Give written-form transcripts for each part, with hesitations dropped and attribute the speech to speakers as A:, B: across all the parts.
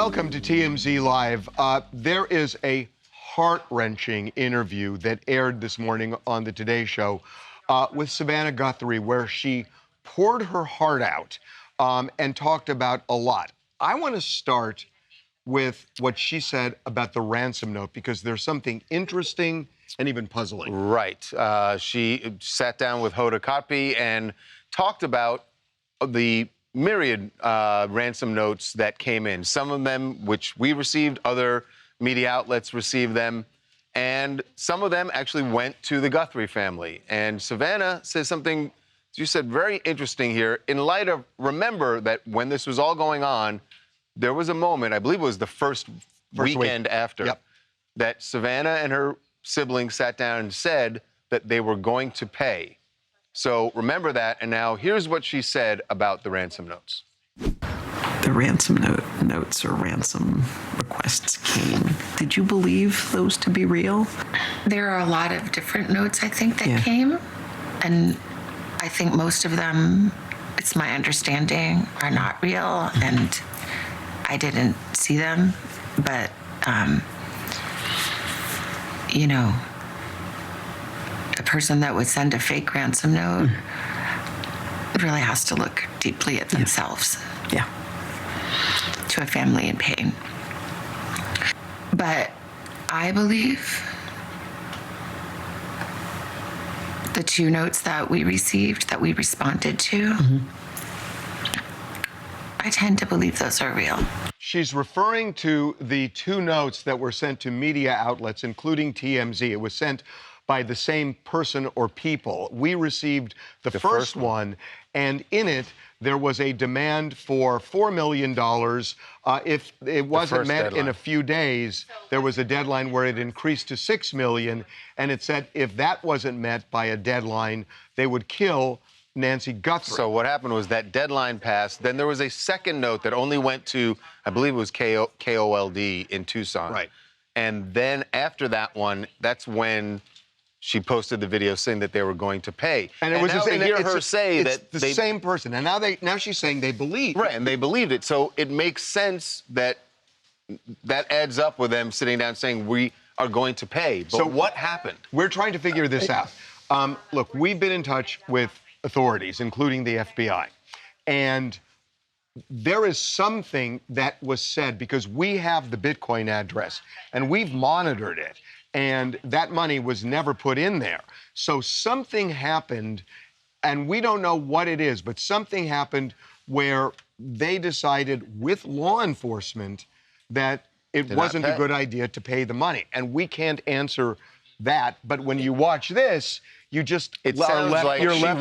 A: Welcome to TMZ Live. There is a heart-wrenching interview that aired this morning on the Today Show with Savannah Guthrie, where she poured her heart out and talked about a lot. I want to start with what she said about the ransom note, because there's something interesting and even puzzling.
B: Right. She sat down with Hoda Kotb and talked about the myriad ransom notes that came in. Some of them which we received, other media outlets received them, and some of them actually went to the Guthrie family. And Savannah says something, you said, very interesting here. In light of, remember that when this was all going on, there was a moment, I believe it was the first weekend after, that Savannah and her siblings sat down and said that they were going to pay. So remember that, and now here's what she said about the ransom notes.
C: The ransom notes or ransom requests came. Did you believe those to be real?
D: There are a lot of different notes, I think, that came, and I think most of them, it's my understanding, are not real, and I didn't see them, but, you know, the person that would send a fake ransom note really has to look deeply at themselves.
C: Yeah.
D: To a family in pain. But I believe the two notes that we received, that we responded to, I tend to believe those are real.
A: She's referring to the two notes that were sent to media outlets, including TMZ. It was sent by the same person or people. We received the first one, and in it, there was a demand for $4 million. If it wasn't met in a few days, there was a deadline where it increased to $6 million, and it said if that wasn't met by a deadline, they would kill Nancy Guthrie.
B: So what happened was that deadline passed. Then there was a second note that only went to, I believe it was KOLD in Tucson.
A: Right.
B: And then after that one, that's when she posted the video saying that they were going to pay.
A: And it was
B: now they hear her say that
A: the same person. And now she's saying they believe.
B: Right, and they believed it. So it makes sense that that adds up with them sitting down saying we are going to pay. But so what happened?
A: We're trying to figure this out. Look, we've been in touch with authorities, including the FBI, and there is something that was said, because we have the Bitcoin address and we've monitored it, and that money was never put in there. So something happened, and we don't know what it is, but something happened where they decided with law enforcement that it wasn't a good idea to pay the money. And we can't answer that, but when you watch this, you just
B: you're left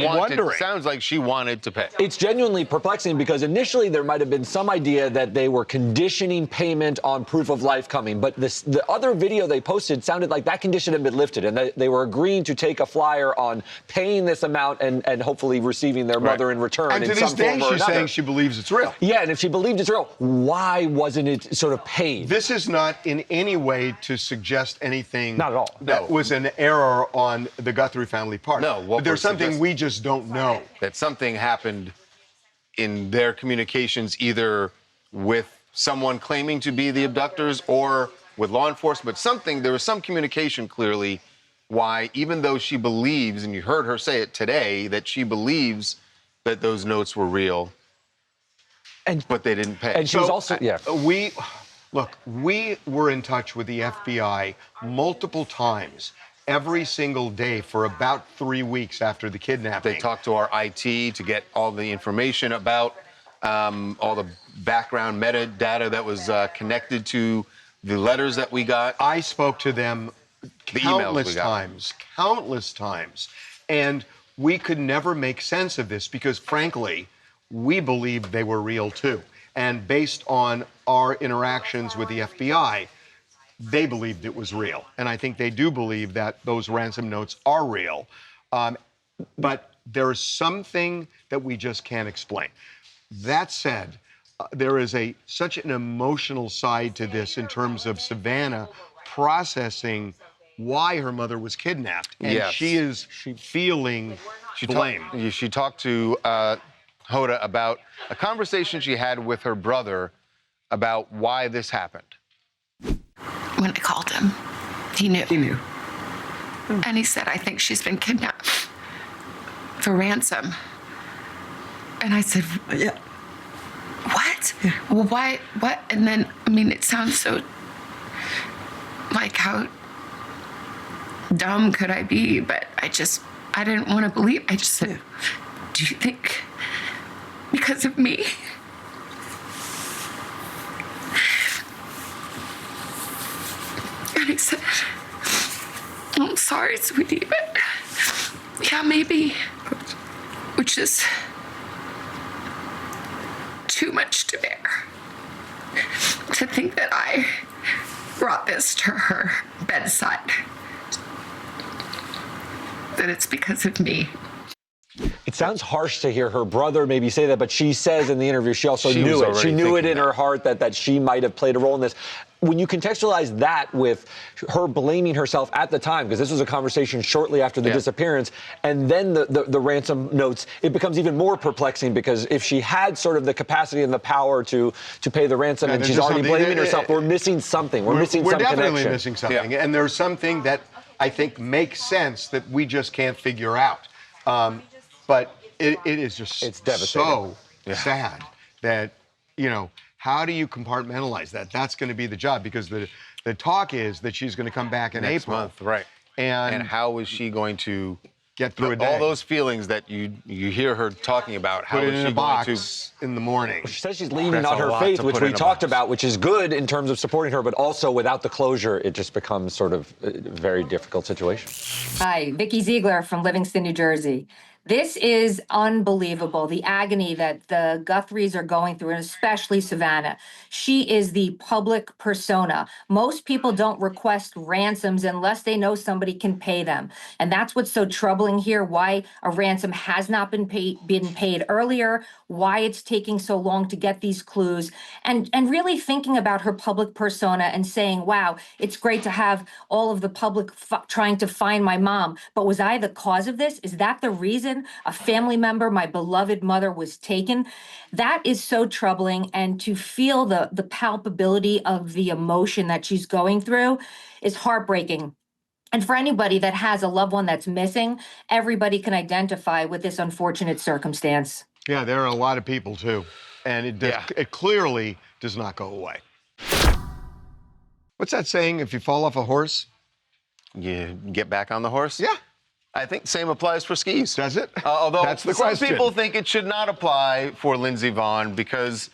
B: wondering. It sounds like she wanted to pay.
E: It's genuinely perplexing, because initially there might have been some idea that they were conditioning payment on proof of life coming, but the other video they posted sounded like that condition had been lifted, and they were agreeing to take a flyer on paying this amount and hopefully receiving their mother in return.
A: And to this day, she's saying she believes it's real.
E: Yeah, and if she believed it's real, why wasn't it sort of paid?
A: This is not in any way to suggest anything.
E: Not at all.
A: That was an error on the Guthrie family part.
B: No,
A: but there's something we just don't know.
B: That something happened in their communications, either with someone claiming to be the abductors or with law enforcement. There was some communication clearly why, even though she believes, and you heard her say it today, that she believes that those notes were real, but they didn't pay.
E: And she was also,
A: we were in touch with the FBI multiple times, every single day for about 3 weeks after the kidnapping.
B: They talked to our IT to get all the information about all the background metadata that was connected to the letters that we got.
A: I spoke to them countless times, and we could never make sense of this, because frankly, we believed they were real too. And based on our interactions with the FBI, they believed it was real. And I think they do believe that those ransom notes are real. But there is something that we just can't explain. That said, there is such an emotional side to this in terms of Savannah processing why her mother was kidnapped. And she is feeling blame.
B: She talked to Hoda about a conversation she had with her brother about why this happened.
D: When I called him, he knew.
C: He knew.
D: And he said, I think she's been kidnapped for ransom. And I said,
C: Yeah.
D: what? Yeah. Well, why? What? And then, I mean, it sounds so like how dumb could I be? But I didn't want to believe. I just said, do you think because of me? And he said, I'm sorry, sweetie, but yeah, maybe. Which is too much to bear. To think that I brought this to her bedside. That it's because of me.
E: It sounds harsh to hear her brother maybe say that, but she says in the interview she also knew it. She knew it in her heart that she might have played a role in this. When you contextualize that with her blaming herself at the time, because this was a conversation shortly after the disappearance, and then the ransom notes, it becomes even more perplexing, because if she had sort of the capacity and the power to pay the ransom, and she's already blaming herself, we're missing something. We're missing some connection.
A: We're definitely missing something. Yeah. And there's something that I think makes sense that we just can't figure out. But it is just so sad that, how do you compartmentalize that? That's going to be the job, because the talk is that she's going to come back in
B: next
A: April.
B: month, right? And how is she going to
A: get through a day?
B: All those feelings that you hear her talking about. How
A: Put it
B: is
A: in
B: she
A: a
B: going
A: box in the morning?
E: She says she's leaning on her faith, which we talked about, which is good in terms of supporting her, but also without the closure, it just becomes sort of a very difficult situation.
F: Hi, Vicki Ziegler from Livingston, New Jersey. This is unbelievable, the agony that the Guthries are going through, and especially Savannah. She is the public persona. Most people don't request ransoms unless they know somebody can pay them. And that's what's so troubling here, why a ransom has not been paid earlier, why it's taking so long to get these clues, and really thinking about her public persona and saying, wow, it's great to have all of the public trying to find my mom, but was I the cause of this? Is that the reason a family member, my beloved mother, was taken? That is so troubling, and to feel the palpability of the emotion that she's going through is heartbreaking. And for anybody that has a loved one that's missing, everybody can identify with this unfortunate circumstance.
A: Yeah, there are a lot of people too, and it clearly does not go away. What's that saying? If you fall off a horse,
B: you get back on the horse?
A: Yeah.
B: I think same applies for skis.
A: Does it?
B: Although
A: That's the
B: some
A: question.
B: people think it should not apply for Lindsey Vonn, because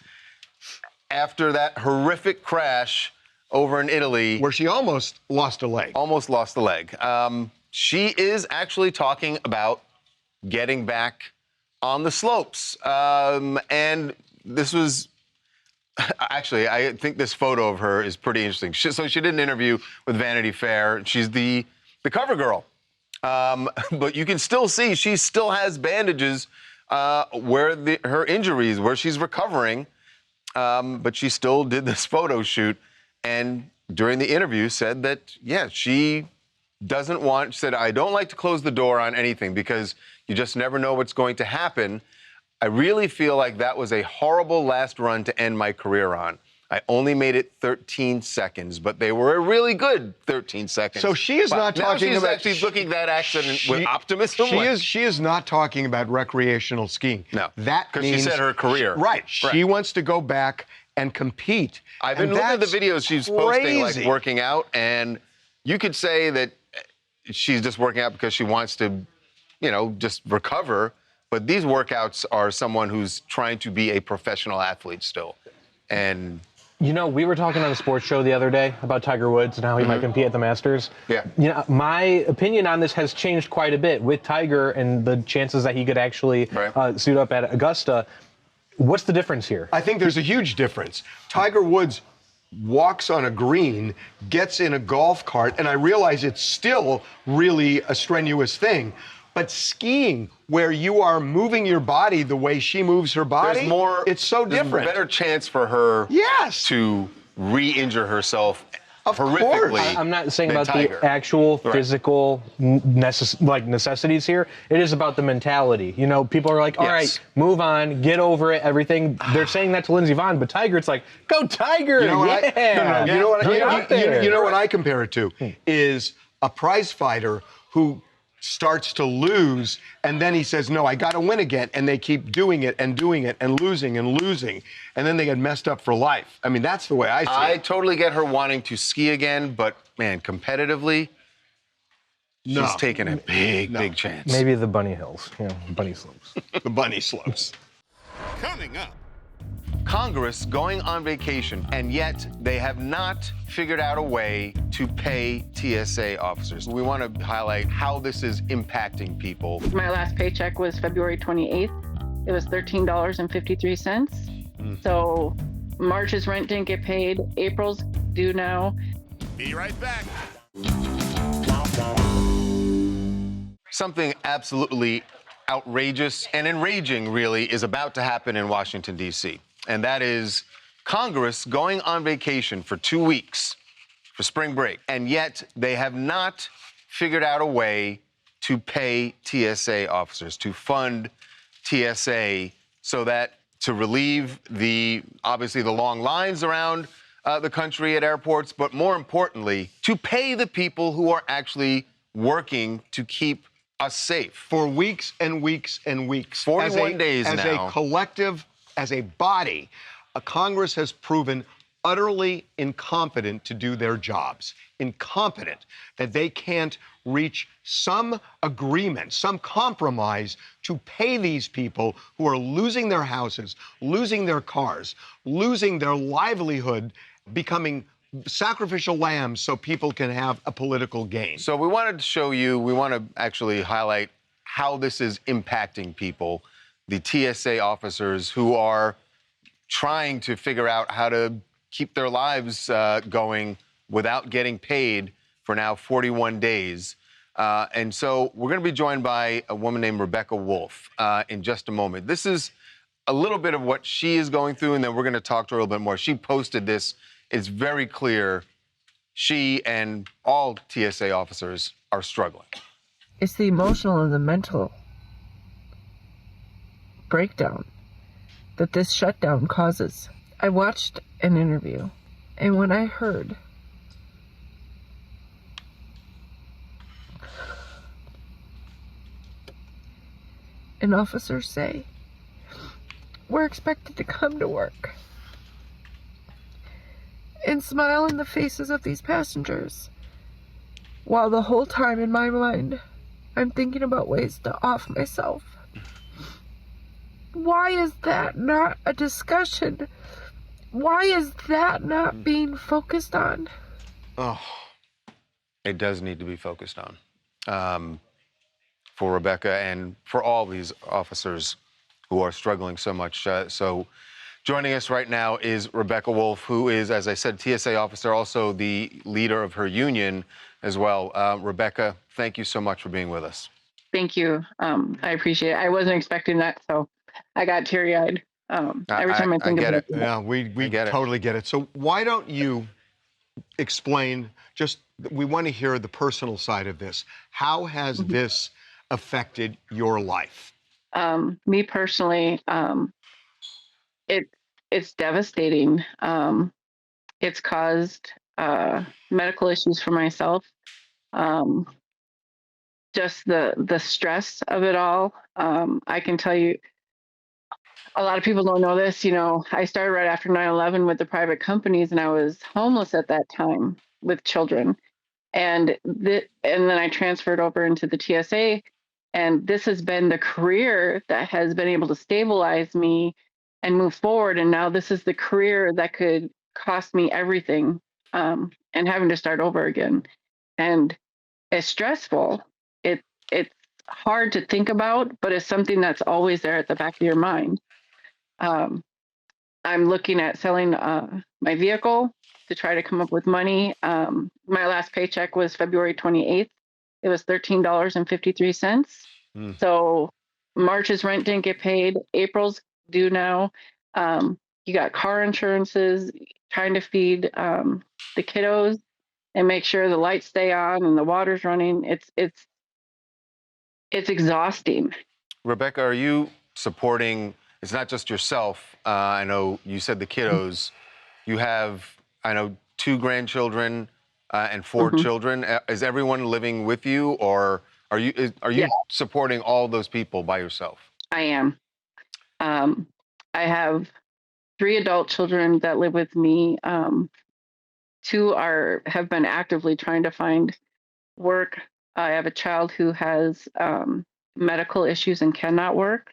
B: after that horrific crash over in Italy,
A: where she almost lost a leg.
B: She is actually talking about getting back on the slopes. And this was, actually, I think this photo of her is pretty interesting. So she did an interview with Vanity Fair. She's the cover girl. But you can still see she still has bandages where her injuries, where she's recovering. But she still did this photo shoot, and during the interview said that, she doesn't want, she said, I don't like to close the door on anything because you just never know what's going to happen. I really feel like that was a horrible last run to end my career on. I only made it 13 seconds, but they were a really good 13 seconds.
A: So she is not talking about...
B: She's actually looking at that accident with optimism.
A: She is not talking about recreational skiing.
B: No,
A: that
B: because she said her career.
A: Right. She wants to go back and compete.
B: I've been looking at the videos she's posting, like working out, and you could say that she's just working out because she wants to, just recover. But these workouts are someone who's trying to be a professional athlete still. And...
G: we were talking on a sports show the other day about Tiger Woods and how he might compete at the Masters.
B: Yeah.
G: My opinion on this has changed quite a bit with Tiger and the chances that he could actually suit up at Augusta. What's the difference here?
A: I think there's a huge difference. Tiger Woods walks on a green, gets in a golf cart, and I realize it's still really a strenuous thing. But skiing, where you are moving your body the way she moves her body, it's so different.
B: There's a better chance for her to re-injure herself horrifically.
G: I'm not saying
B: than
G: about
B: Tiger.
G: the actual physical necessities here. It is about the mentality. You know, people are like, all right, move on, get over it, everything. They're saying that to Lindsey Vonn, but Tiger, it's like, go Tiger!
A: You know what you know what I compare it to is a prize fighter who starts to lose, and then he says, no, I got to win again, and they keep doing it and losing, and then they get messed up for life. I mean, that's the way I see it.
B: I totally get her wanting to ski again, but man, competitively, she's taking a big chance.
G: Maybe the bunny hills, you know, bunny slopes.
A: The bunny slopes.
H: Coming up.
B: Congress going on vacation, and yet they have not figured out a way to pay TSA officers. We want to highlight how this is impacting people.
I: My last paycheck was February 28th. It was $13.53. So March's rent didn't get paid. April's due now.
H: Be right back.
B: Something absolutely outrageous and enraging, really, is about to happen in Washington, D.C., and that is Congress going on vacation for 2 weeks for spring break, and yet they have not figured out a way to pay TSA officers, to fund TSA, so that to relieve obviously the long lines around the country at airports, but more importantly, to pay the people who are actually working to keep us safe.
A: For weeks and weeks and weeks.
B: 41 days now.
A: As a collective, as a body, Congress has proven utterly incompetent to do their jobs. Incompetent that they can't reach some agreement, some compromise to pay these people who are losing their houses, losing their cars, losing their livelihood, becoming sacrificial lambs so people can have a political gain.
B: So we wanted to show you, we want to actually highlight how this is impacting people, the TSA officers who are trying to figure out how to keep their lives going without getting paid for now 41 days. And so we're going to be joined by a woman named Rebecca Wolf in just a moment. This is a little bit of what she is going through, and then we're going to talk to her a little bit more. She posted this. It's very clear she and all TSA officers are struggling.
J: It's the emotional and the mental breakdown that this shutdown causes. I watched an interview, and when I heard an officer say, we're expected to come to work and smile in the faces of these passengers, while the whole time in my mind I'm thinking about ways to off myself. Why is that not a discussion? Why is that not being focused on?
B: Oh, it does need to be focused on for Rebecca and for all these officers who are struggling so much. So joining us right now is Rebecca Wolf, who is, as I said, TSA officer, also the leader of her union as well. Rebecca, thank you so much for being with us.
I: Thank you. I appreciate it. I wasn't expecting that, so I got teary-eyed every time I think
B: get
I: about
B: it.
I: it.
A: Yeah, we totally get it. So why don't you explain, we want to hear the personal side of this. How has this affected your life?
I: Me personally, it's devastating. It's caused medical issues for myself. Just the stress of it all. I can tell you, a lot of people don't know this. You know, I started right after 9/11 with the private companies, and I was homeless at that time with children. And then I transferred over into the TSA, and this has been the career that has been able to stabilize me and move forward. And now this is the career that could cost me everything, and having to start over again. And it's stressful. It's hard to think about, but it's something that's always there at the back of your mind. I'm looking at selling my vehicle to try to come up with money. My last paycheck was February 28th. It was $13.53. So March's rent didn't get paid. April's due now. You got car insurances, trying to feed the kiddos. and make sure the lights stay on and the water's running. It's exhausting.
B: Rebecca, are you supporting, it's not just yourself, I know you said the kiddos, you have, I know, 2 grandchildren and 4 children. Is everyone living with you, or are you supporting all those people by yourself?
I: I am. I have 3 adult children that live with me. 2 have been actively trying to find work. I have a child who has medical issues and cannot work.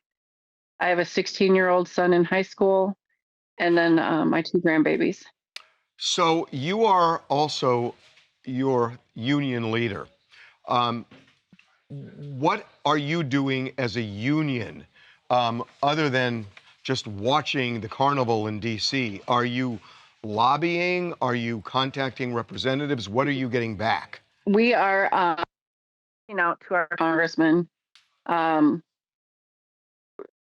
I: I have a 16-year-old son in high school, and then my 2 grandbabies.
A: So you are also your union leader. What are you doing as a union other than just watching the carnival in D.C.? Are you lobbying? Are you contacting representatives? What are you getting back?
I: We are reaching out to our congressman,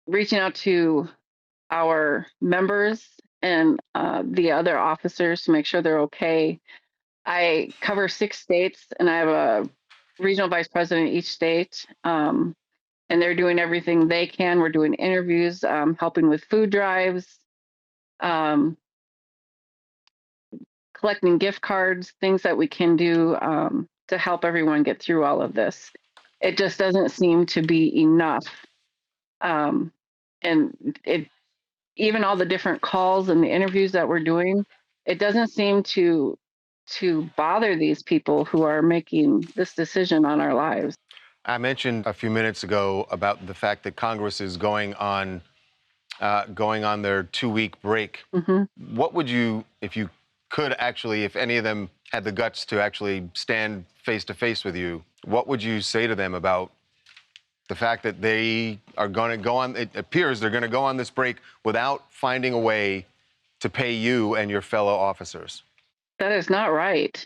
I: reaching out to our members and the other officers to make sure they're okay. I cover 6 states, and I have a regional vice president in each state, and they're doing everything they can. We're doing interviews, helping with food drives, collecting gift cards, things that we can do to help everyone get through all of this. It just doesn't seem to be enough. And even all the different calls and the interviews that we're doing, it doesn't seem to bother these people who are making this decision on our lives.
B: I mentioned a few minutes ago about the fact that Congress is going on their 2-week break. What would you, if you could actually, if any of them had the guts to actually stand face to face with you, what would you say to them about the fact that they are going to go on, it appears they're going to go on this break without finding a way to pay you and your fellow officers?
I: That is not right.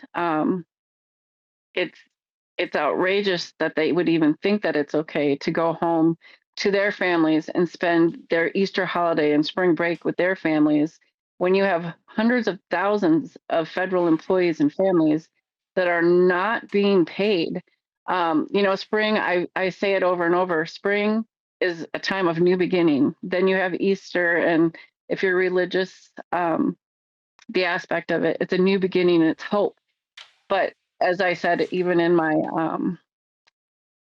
I: It's outrageous that they would even think that it's okay to go home to their families and spend their Easter holiday and spring break with their families when you have hundreds of thousands of federal employees and families that are not being paid. Spring, I say it over and over, spring is a time of new beginning. Then you have Easter, and if you're religious, the aspect of it, it's a new beginning and it's hope. But as I said, even in my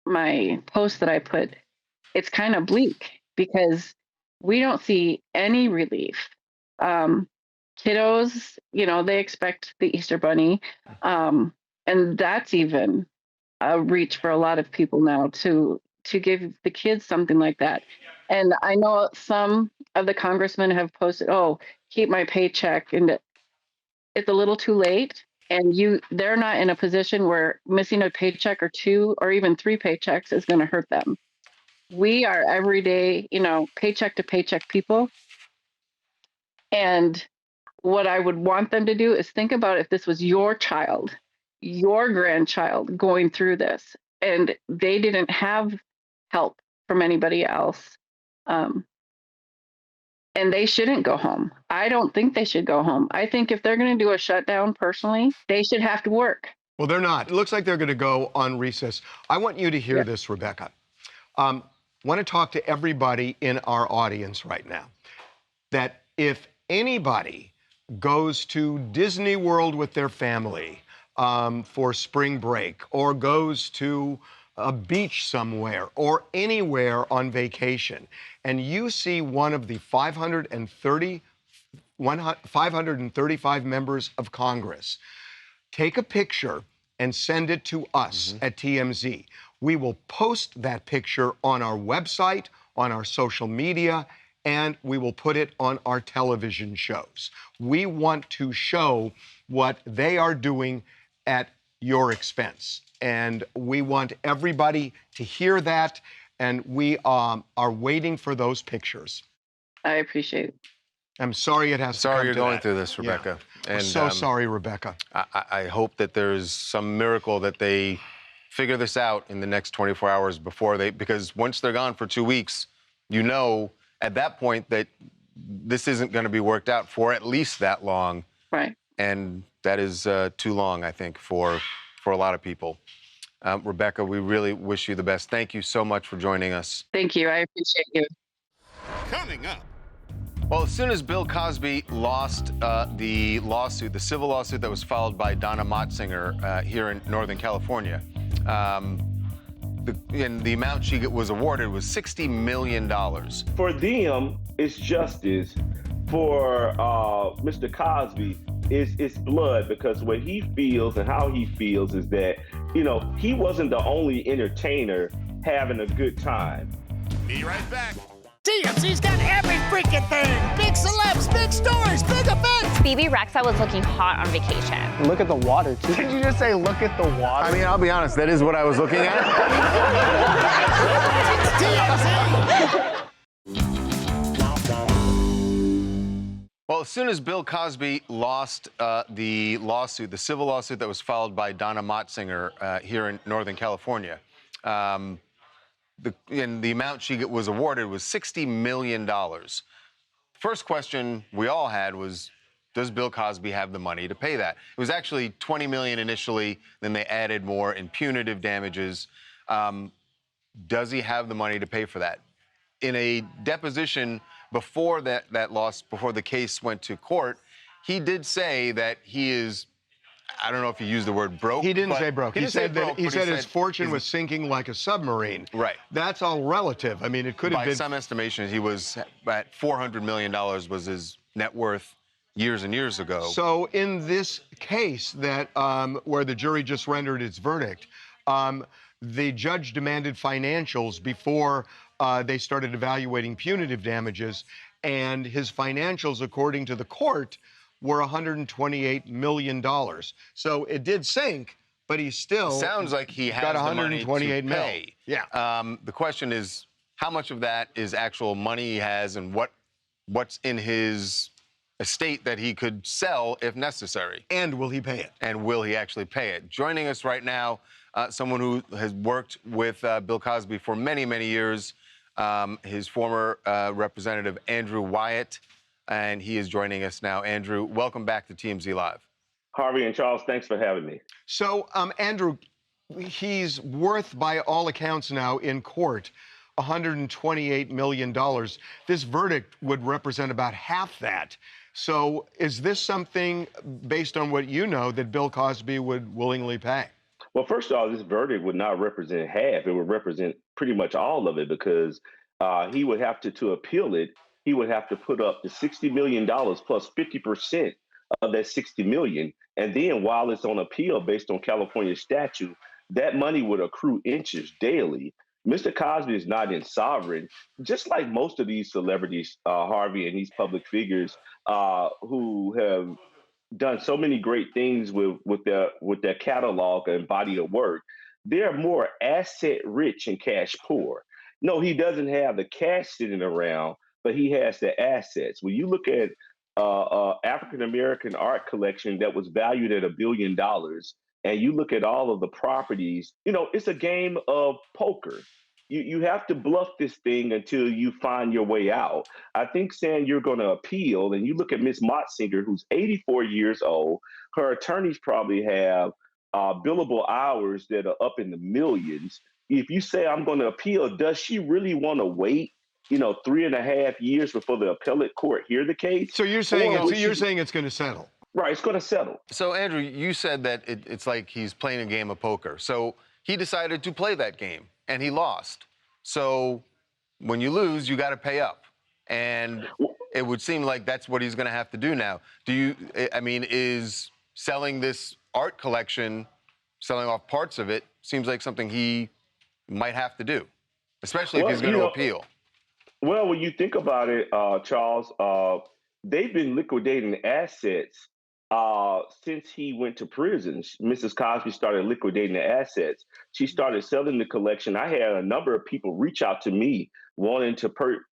I: my post that I put, it's kind of bleak because we don't see any relief. Kiddos, they expect the Easter bunny, and that's even a reach for a lot of people now to give the kids something like that. And I know some of the congressmen have posted, "Oh, keep my paycheck," and it's a little too late. And they're not in a position where missing a paycheck or 2 or even 3 paychecks is going to hurt them. We are everyday, paycheck to paycheck people. And what I would want them to do is think about if this was your child, your grandchild going through this, and they didn't have help from anybody else. And they shouldn't go home. I don't think they should go home. I think if they're going to do a shutdown personally, they should have to work.
A: Well, they're not. It looks like they're going to go on recess. I want you to hear this, Rebecca. Want to talk to everybody in our audience right now that if anybody goes to Disney World with their family for spring break, or goes to a beach somewhere or anywhere on vacation, and you see one of the 535 members of Congress, take a picture and send it to us at TMZ. We will post that picture on our website, on our social media, and we will put it on our television shows. We want to show what they are doing at your expense. And we want everybody to hear that, and we are waiting for those pictures.
I: I appreciate it.
A: I'm sorry it has to come
B: Sorry you're
A: to
B: going
A: that.
B: through this, Rebecca.
A: Yeah.
B: And
A: so sorry, Rebecca.
B: I hope that there's some miracle that they figure this out in the next 24 hours because once they're gone for 2 weeks, at that point that this isn't going to be worked out for at least that long.
I: Right.
B: And that is too long, I think, for a lot of people. Rebecca, we really wish you the best. Thank you so much for joining us.
I: Thank you. I appreciate you.
H: Coming up.
B: Well, as soon as Bill Cosby lost the lawsuit, the civil lawsuit that was filed by Donna Motzinger here in Northern California, the amount she was awarded was $60 million.
K: For them, it's justice. For Mr. Cosby, it's blood, because what he feels and how he feels is that, you know, he wasn't the only entertainer having a good time.
H: Be right back.
L: TMZ's got every freaking thing. Big celebs, big stories, big events.
M: BB Rexa was looking hot on vacation.
G: Look at the water, too. Did you just say, look at the water?
B: I mean, I'll be honest, that is what I was looking at. Well, as soon as Bill Cosby lost the lawsuit, the civil lawsuit that was filed by Donna Motzinger here in Northern California, the amount she was awarded was $60 million. First question we all had was, does Bill Cosby have the money to pay that? It was actually $20 million initially, then they added more in punitive damages. Does he have the money to pay for that? In a deposition before before the case went to court, he did say that he is, I don't know if he used the word broke.
A: He didn't say broke.
B: He said
A: his fortune was sinking like a submarine.
B: Right.
A: That's all relative. I mean, it could have been.
B: By some estimations, he was at $400 million was his net worth years and years ago.
A: So in this case that where the jury just rendered its verdict, the judge demanded financials before they started evaluating punitive damages, and his financials, according to the court, were $128 million. So it did sink, but he still
B: sounds like he has
A: got
B: the money to pay.
A: Yeah.
B: The question is, how much of that is actual money he has, and what's in his estate that he could sell if necessary?
A: And will he pay it?
B: And will he actually pay it? Joining us right now, someone who has worked with Bill Cosby for many, many years, his former representative, Andrew Wyatt, and he is joining us now. Andrew, welcome back to TMZ Live.
K: Harvey and Charles, thanks for having me.
A: So, Andrew, he's worth, by all accounts now in court, $128 million. This verdict would represent about half that. So is this something, based on what you know, that Bill Cosby would willingly pay?
K: Well, first of all, this verdict would not represent half. It would represent pretty much all of it, because he would have to appeal it. He would have to put up the $60 million plus 50% of that $60 million. And then while it's on appeal based on California statute, that money would accrue interest daily. Mr. Cosby is not insolvent, just like most of these celebrities, Harvey, and these public figures who have done so many great things with their catalog and body of work. They're more asset rich and cash poor. No, he doesn't have the cash sitting around, but he has the assets. When you look at African-American art collection that was valued at $1 billion, and you look at all of the properties, you know, it's a game of poker. You have to bluff this thing until you find your way out. I think saying you're going to appeal, and you look at Ms. Motzinger, who's 84 years old, her attorneys probably have billable hours that are up in the millions. If you say I'm going to appeal, does she really want to wait, 3.5 years before the appellate court hear the case?
A: So you're saying it's going to settle?
K: Right, it's going to settle.
B: So Andrew, you said that it's like he's playing a game of poker. So he decided to play that game, and he lost. So when you lose, you got to pay up. And it would seem like that's what he's going to have to do now. Is selling this art collection, selling off parts of it, seems like something he might have to do, especially if he's going to appeal.
K: Well, when you think about it, Charles, they've been liquidating assets since he went to prison. Mrs. Cosby started liquidating the assets. She started selling the collection. I had a number of people reach out to me wanting to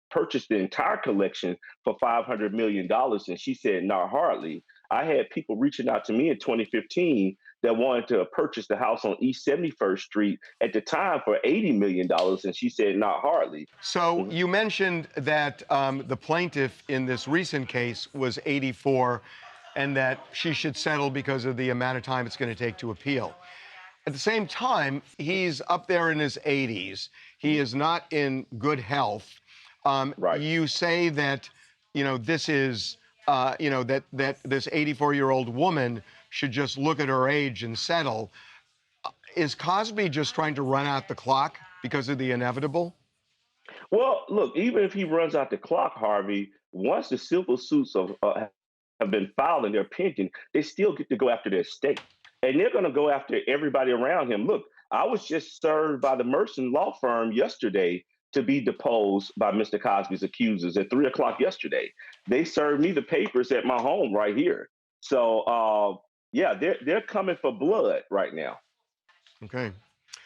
K: purchase the entire collection for $500 million. And she said, not hardly. I had people reaching out to me in 2015 that wanted to purchase the house on East 71st Street at the time for $80 million. And she said, not hardly.
A: So you mentioned that the plaintiff in this recent case was 84. and that she should settle because of the amount of time it's going to take to appeal. At the same time, he's up there in his 80s. He is not in good health. You say that, this is, that this 84-year-old woman should just look at her age and settle. Is Cosby just trying to run out the clock because of the inevitable?
K: Well, look, even if he runs out the clock, Harvey, once the civil suits have been filed and they're pending, they still get to go after their estate. And they're going to go after everybody around him. Look, I was just served by the Merson law firm yesterday to be deposed by Mr. Cosby's accusers at 3 o'clock yesterday. They served me the papers at my home right here. So, yeah, they're coming for blood right now.
A: Okay.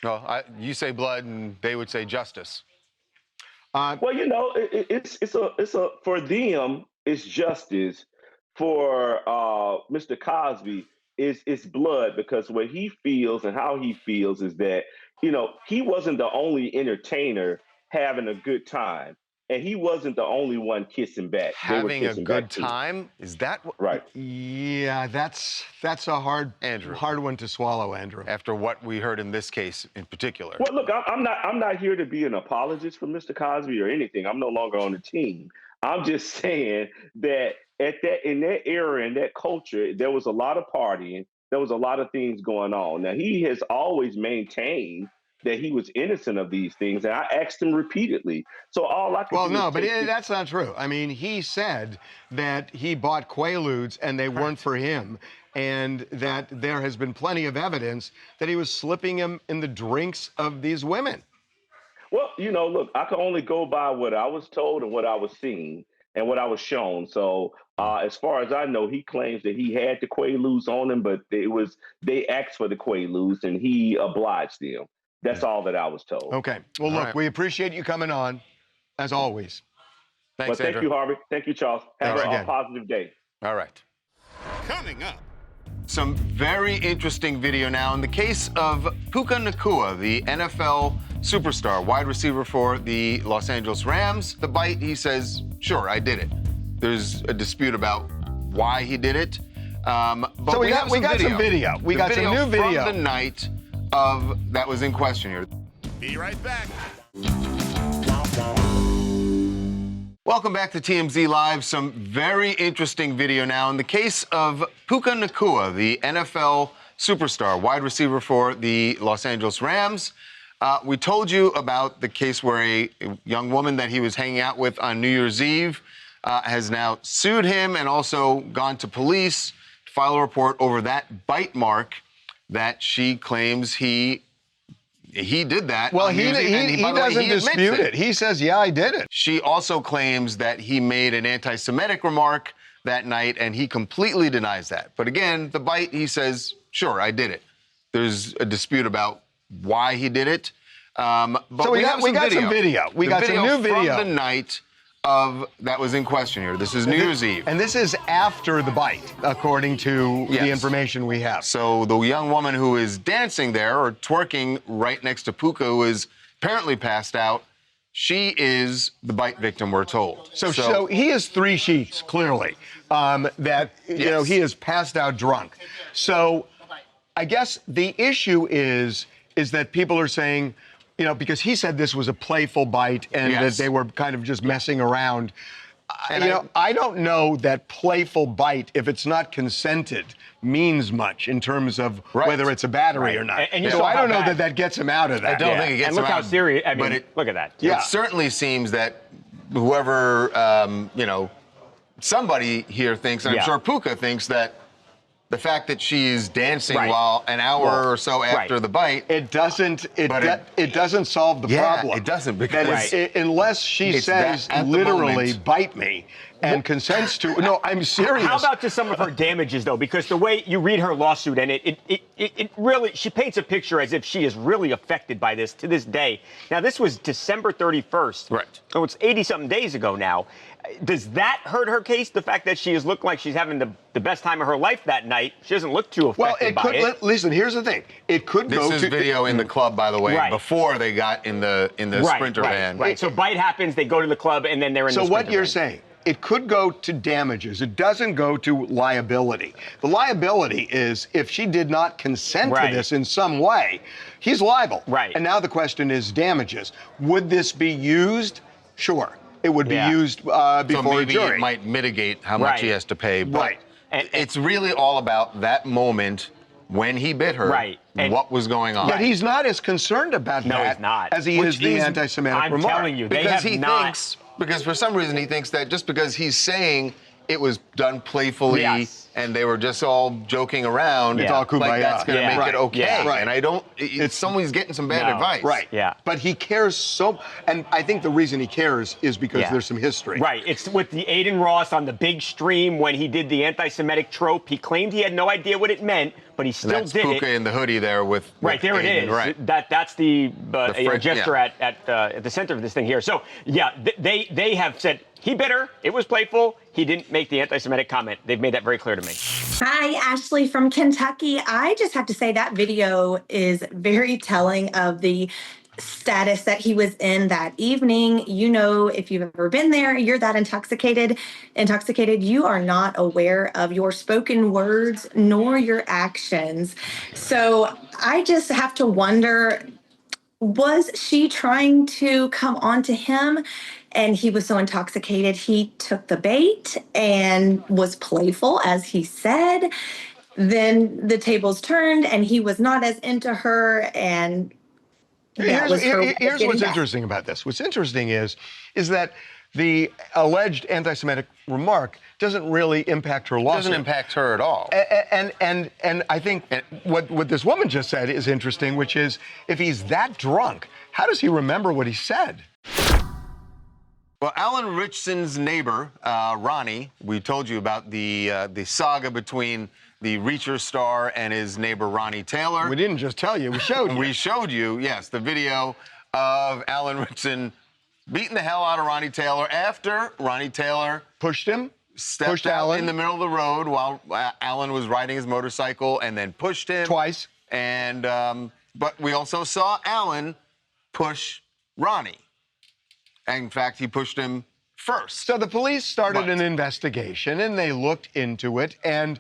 B: Well, you say blood, and they would say justice.
K: Well, it's for them, it's justice. For Mr. Cosby, it's blood, because what he feels and how he feels is that, he wasn't the only entertainer having a good time. And he wasn't the only one kissing back.
B: Having a good time? Is that what?
K: Right.
A: Yeah, that's a hard one to swallow, Andrew.
B: After what we heard in this case in particular.
K: Well, look, I'm not here to be an apologist for Mr. Cosby or anything. I'm no longer on the team. I'm just saying that in that era, in that culture, there was a lot of partying. There was a lot of things going on. Now, he has always maintained that he was innocent of these things, and I asked him repeatedly. So all I could
A: that's not true. I mean, he said that he bought Quaaludes and they weren't for him, and that there has been plenty of evidence that he was slipping them in the drinks of these women.
K: Well, look, I can only go by what I was told and what I was seeing and what I was shown. So as far as I know, he claims that he had the Quaaludes on him, but they asked for the Quaaludes and he obliged them. That's all that I was told.
A: Okay. Well, look, we appreciate you coming on, as always.
B: Thanks,
K: Thank you, Harvey. Thank you, Charles. Have a positive day.
B: All right.
H: Coming up.
B: Some very interesting video now in the case of Puka Nacua, the NFL superstar, wide receiver for the Los Angeles Rams. The bite, he says, sure, I did it. There's a dispute about why he did it. But
A: so we got some video. We got some new video
B: from the night that was in question here.
H: Be right back.
B: Welcome back to TMZ Live. Some very interesting video now in the case of Puka Nacua, the NFL superstar, wide receiver for the Los Angeles Rams. We told you about the case where a young woman that he was hanging out with on New Year's Eve has now sued him and also gone to police to file a report over that bite mark that she claims he did that.
A: Well, he doesn't dispute it. He says, yeah, I did it.
B: She also claims that he made an anti-Semitic remark that night, and he completely denies that. But again, the bite, he says, sure, I did it. There's a dispute about why he did it. But
A: so we got some video. We got some new video
B: from the night that was in question here. This is New Year's Eve.
A: And this is after the bite, according to the information we have.
B: So the young woman who is dancing there or twerking right next to Puka, who is apparently passed out, she is the bite victim, we're told.
A: So he has 3 sheets, clearly, that, he is passed out drunk. So I guess the issue is that people are saying, because he said this was a playful bite and that they were kind of just messing around. I don't know that playful bite, if it's not consented, means much in terms of whether it's a battery or not.
N: And
A: so I don't know that gets him out of that.
B: I don't think it gets him out.
N: And look how serious, look at that.
B: It certainly seems that whoever, somebody here thinks, and I'm sure Puka thinks, that the fact that she's dancing while an hour or so after the bite,
A: it doesn't solve the problem.
B: It doesn't, because
A: unless she says literally bite me and consents to. No, I'm serious.
N: How about just some of her damages though? Because the way you read her lawsuit, and it really, she paints a picture as if she is really affected by this to this day. Now this was December 31st.
B: Right.
N: So it's 80-something days ago now. Does that hurt her case? The fact that she has looked like she's having the best time of her life that night. She doesn't look too affected by it.
A: Listen, here's the thing. It could go to...
B: This is video in the club, by the way, before they got in the Sprinter van.
N: Right. So bite happens, they go to the club, and then they're in the Sprinter van.
A: So what you're saying it could go to damages. It doesn't go to liability. The liability is if she did not consent to this in some way, he's liable. Right. And now the question is damages. Would this be used? Sure. It would be used before
B: so maybe
A: a jury.
B: It might mitigate how much he has to pay. But it's really all about that moment when he bit her. Right. And what was going on.
A: But he's not as concerned about that as he is the anti-Semitic remark.
N: I'm telling you,
B: because he thinks, because for some reason he thinks that just because he's saying it was done playfully and they were just all joking around,
A: it's all kumbaya.
B: Like that's going to make it okay.
A: Right.
B: And I don't, it's someone's getting some bad advice.
A: Right. Yeah. But he cares so, and I think the reason he cares is because there's some history.
N: Right. It's with the Aiden Ross on the big stream when he did the anti-Semitic trope. He claimed he had no idea what it meant, but he still did
B: Puka
N: it.
B: in the hoodie there with
N: Right, there
B: Aiden,
N: it is.
B: Right.
N: That's the gesture at the center of this thing here. So, they have said he bit her. It was playful. He didn't make the anti-Semitic comment. They've made that very clear to me.
O: Hi, Ashley from Kentucky. I just have to say that video is very telling of the status that he was in that evening. You know, if you've ever been there, you're that intoxicated, you are not aware of your spoken words nor your actions. So I just have to wonder, was she trying to come on to him and he was so intoxicated he took the bait and was playful, as he said? Then the tables turned and he was not as into her, and
A: here's what's interesting about this. What's interesting is that the alleged anti-Semitic remark doesn't really impact her lawsuit.
B: Doesn't impact her at all.
A: And I think what this woman just said is interesting, which is if he's that drunk, how does he remember what he said?
B: Well, Alan Ritchson's neighbor, Ronnie, we told you about the saga between the Reacher star and his neighbor, Ronnie Taylor.
A: We didn't just tell you, we showed you.
B: We showed you, yes, the video of Alan Ritchson beating the hell out of Ronnie Taylor after Ronnie Taylor
A: pushed him,
B: stepped out in the middle of the road while Alan was riding his motorcycle and then pushed him.
A: Twice.
B: And, but we also saw Alan push Ronnie. And in fact, he pushed him first.
A: So the police started an investigation and they looked into it and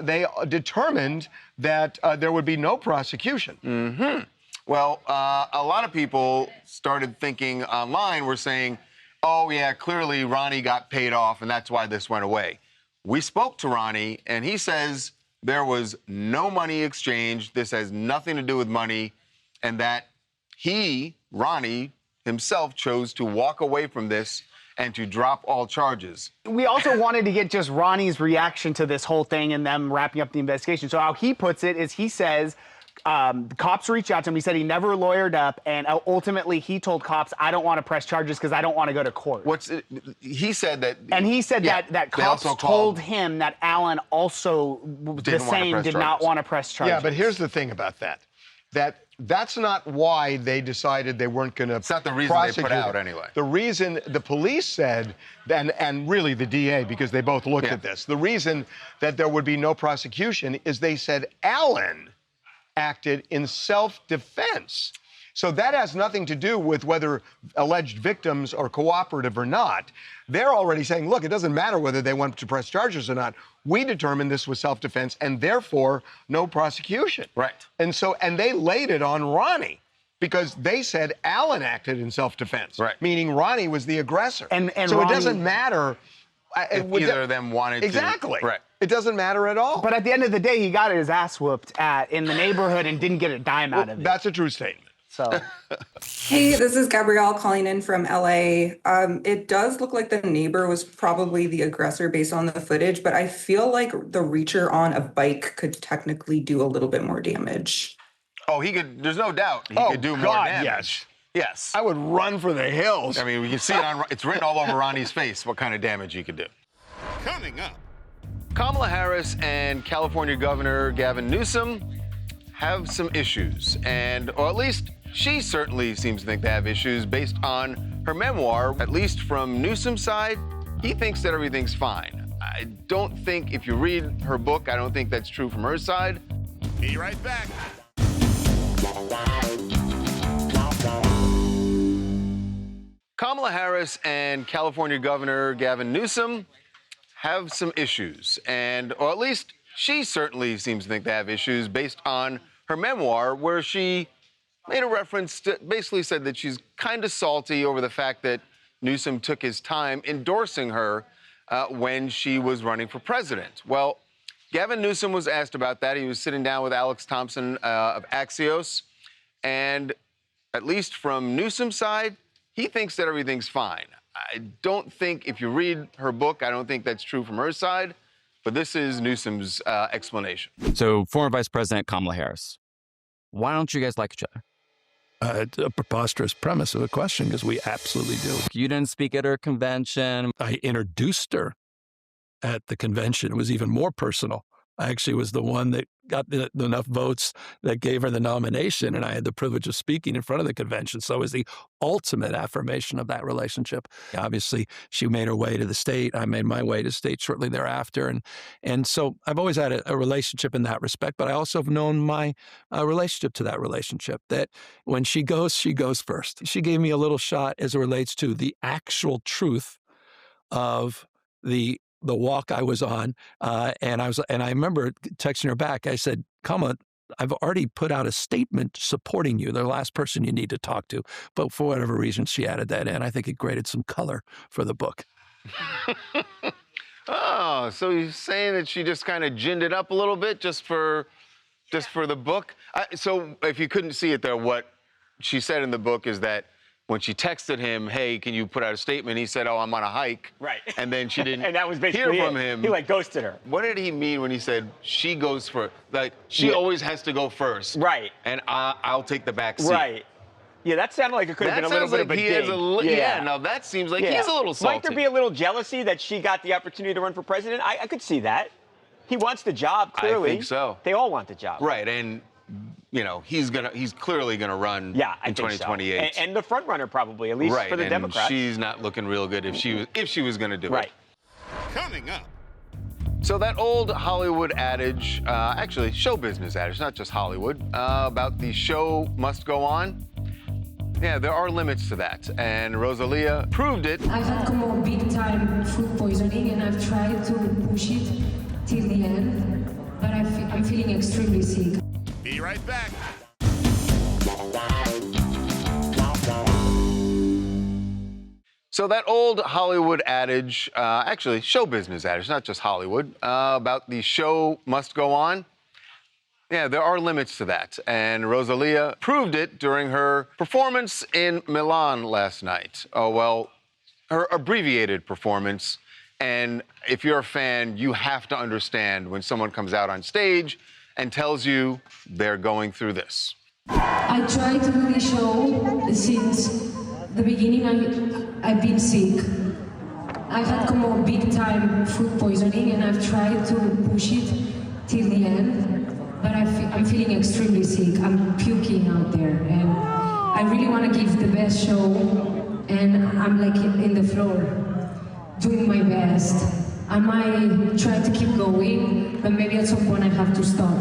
A: they determined that there would be no prosecution.
B: Mm-hmm. Well, a lot of people started thinking online, were saying, oh, yeah, clearly Ronnie got paid off and that's why this went away. We spoke to Ronnie and he says there was no money exchanged. This has nothing to do with money, and that he, Ronnie, himself chose to walk away from this and to drop all charges.
P: We also wanted to get just Ronnie's reaction to this whole thing and them wrapping up the investigation. So how he puts it is he says the cops reached out to him. He said he never lawyered up, and ultimately he told cops, I don't want to press charges because I don't want to go to court.
B: He said that...
P: And he said that cops told him that Alan also did not want to press charges.
A: Yeah, but here's the thing about that. That's not why they decided they weren't going to prosecute.
B: It's not the reason they put out anyway.
A: The reason the police said, and really the DA, because they both looked at this, the reason that there would be no prosecution is they said Alan acted in self-defense. So that has nothing to do with whether alleged victims are cooperative or not. They're already saying, look, it doesn't matter whether they went to press charges or not. We determined this was self-defense and therefore no prosecution.
B: Right.
A: And they laid it on Ronnie because they said Alan acted in self-defense. Right. Meaning Ronnie was the aggressor. And so Ronnie, it doesn't matter.
B: If either of them wanted to.
A: Exactly.
B: Right.
A: It doesn't matter at all.
P: But at the end of the day, he got his ass whooped in the neighborhood and didn't get a dime out of it.
A: That's a true statement.
P: So,
Q: hey, this is Gabrielle calling in from LA. It does look like the neighbor was probably the aggressor based on the footage, but I feel like the reacher on a bike could technically do a little bit more damage.
B: Oh, he could, there's no doubt he could do more damage.
A: Yes.
B: Yes.
A: I would run for the hills.
B: I mean, we can see it it's written all over Ronnie's face what kind of damage he could do.
H: Coming up.
B: Kamala Harris and California Governor Gavin Newsom have some issues, or at least she certainly seems to think they have issues based on her memoir. At least from Newsom's side, he thinks that everything's fine. I don't think, if you read her book, I don't think that's true from her side.
H: Be right back.
B: Kamala Kamala Harris and California Governor Gavin Newsom have some issues, or at least she certainly seems to think they have issues based on her memoir, where she made a reference to, basically said that she's kind of salty over the fact that Newsom took his time endorsing her when she was running for president. Well, Gavin Newsom was asked about that. He was sitting down with Alex Thompson of Axios, and at least from Newsom's side, he thinks that everything's fine. I don't think, if you read her book, I don't think that's true from her side, but this is Newsom's explanation.
R: So, former Vice President Kamala Harris, why don't you guys like each other?
S: It's a preposterous premise of a question, because we absolutely do.
R: You didn't speak at her convention.
S: I introduced her at the convention. It was even more personal. I actually was the one that got enough votes that gave her the nomination, and I had the privilege of speaking in front of the convention. So it was the ultimate affirmation of that relationship. Obviously, she made her way to the state. I made my way to the state shortly thereafter. And so I've always had a relationship in that respect, but I also have known my relationship to that relationship, that when she goes first. She gave me a little shot as it relates to the actual truth of the walk I was on, and I remember texting her back. I said, "Kamala, I've already put out a statement supporting you. They're the last person you need to talk to." But for whatever reason, she added that in. I think it graded some color for the book.
B: Oh, so you're saying that she just kind of ginned it up a little bit just for the book? So if you couldn't see it there, what she said in the book is that when she texted him, "Hey, can you put out a statement?" He said, "Oh, I'm on a hike."
N: Right.
B: And then she didn't
N: and that was
B: hear
N: basically
B: from him.
N: He ghosted her.
B: What did he mean when he said she goes first? Like, she always has to go first.
N: Right.
B: And I'll take the back seat.
N: Right. Yeah, that sounded like it could have been a little bit of a ding.
B: Yeah, now that seems like he's a little salty.
N: Might there be a little jealousy that she got the opportunity to run for president? I could see that. He wants the job, clearly.
B: I think so.
N: They all want the job.
B: Right, and he's clearly gonna run in 2028.
N: So. And the front runner probably, at least for the Democrats.
B: She's not looking real good if she was gonna do
N: it.
H: Coming up.
B: So that old Hollywood adage, actually show business adage, not just Hollywood, about the show must go on. Yeah, there are limits to that, and Rosalía proved it.
T: I've had como big time food poisoning, and I've tried to push it till the end, but I'm feeling extremely sick.
H: Be right back.
B: So that old Hollywood adage, actually show business adage, not just Hollywood, about the show must go on. Yeah, there are limits to that, and Rosalía proved it during her performance in Milan last night. Oh, well, her abbreviated performance. And if you're a fan, you have to understand when someone comes out on stage and tells you they're going through this.
T: I tried to do this show since the beginning. I've been sick. I've had como big time food poisoning, and I've tried to push it till the end, but I'm feeling extremely sick. I'm puking out there, and I really want to give the best show, and I'm like in the floor, doing my best. I might try to keep going, but maybe at some point I have to stop.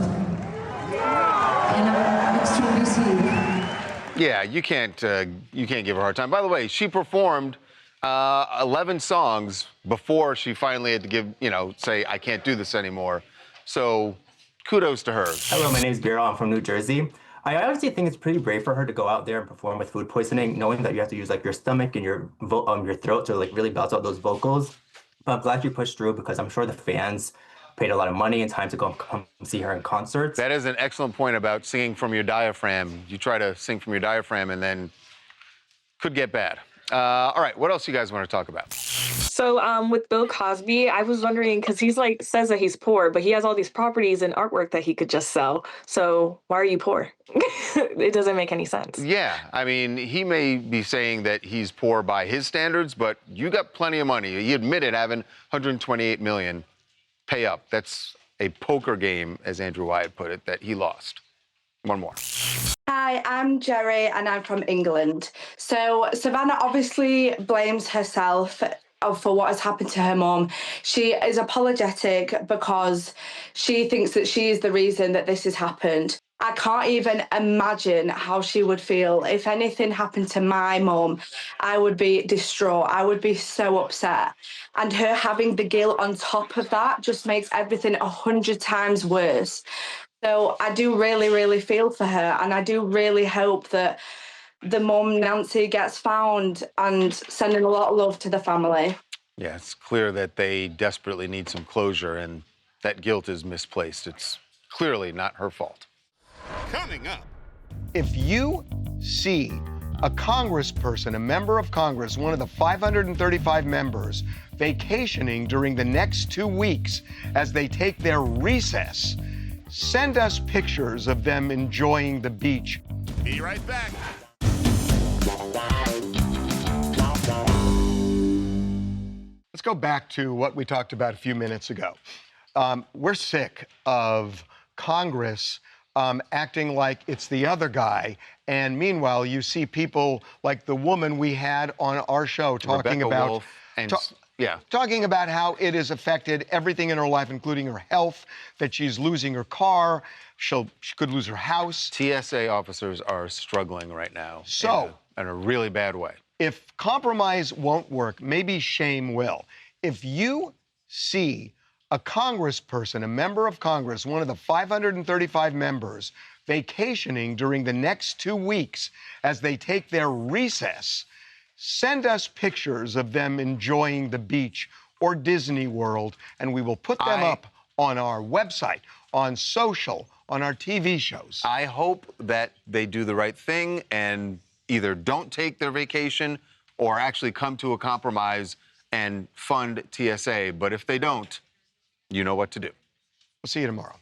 T: And I'm extremely sick.
B: Yeah, you can't give her a hard time. By the way, she performed 11 songs before she finally had to say, "I can't do this anymore." So kudos to her.
U: Hello, my name is Beryl. I'm from New Jersey. I honestly think it's pretty brave for her to go out there and perform with food poisoning, knowing that you have to use your stomach and your throat to really balance out those vocals. But I'm glad you pushed through, because I'm sure the fans paid a lot of money and time to come see her in concerts.
B: That is an excellent point about singing from your diaphragm. You try to sing from your diaphragm and then could get bad. All right, what else you guys want to talk about?
V: So with Bill Cosby, I was wondering, because he's says that he's poor, but he has all these properties and artwork that he could just sell. So why are you poor? It doesn't make any sense.
B: Yeah, I mean, he may be saying that he's poor by his standards, but you got plenty of money. He admitted having $128 million. Pay up. That's a poker game, as Andrew Wyatt put it, that he lost. One more.
W: Hi, I'm Jerry, and I'm from England. So Savannah obviously blames herself for what has happened to her mom. She is apologetic because she thinks that she is the reason that this has happened. I can't even imagine how she would feel. If anything happened to my mum, I would be distraught. I would be so upset. And her having the guilt on top of that just makes everything 100 times worse. So I do really, really feel for her. And I do really hope that the mum, Nancy, gets found, and sending a lot of love to the family.
B: Yeah, it's clear that they desperately need some closure, and that guilt is misplaced. It's clearly not her fault.
H: Coming up.
A: If you see a congressperson, a member of Congress, one of the 535 members, vacationing during the next 2 weeks as they take their recess, send us pictures of them enjoying the beach.
H: Be right back.
A: Let's go back to what we talked about a few minutes ago. We're sick of Congress acting like it's the other guy. And meanwhile, you see people like the woman we had on our show talking
B: Rebecca
A: about
B: Wolf and
A: talking about how it has affected everything in her life, including her health, that she's losing her car, she could lose her house.
B: TSA officers are struggling right now in a really bad way.
A: If compromise won't work, maybe shame will. If you see a congressperson, a member of Congress, one of the 535 members, vacationing during the next 2 weeks as they take their recess, send us pictures of them enjoying the beach or Disney World, and we will put them up on our website, on social, on our TV shows.
B: I hope that they do the right thing and either don't take their vacation or actually come to a compromise and fund TSA. But if they don't, you know what to do.
A: We'll see you tomorrow.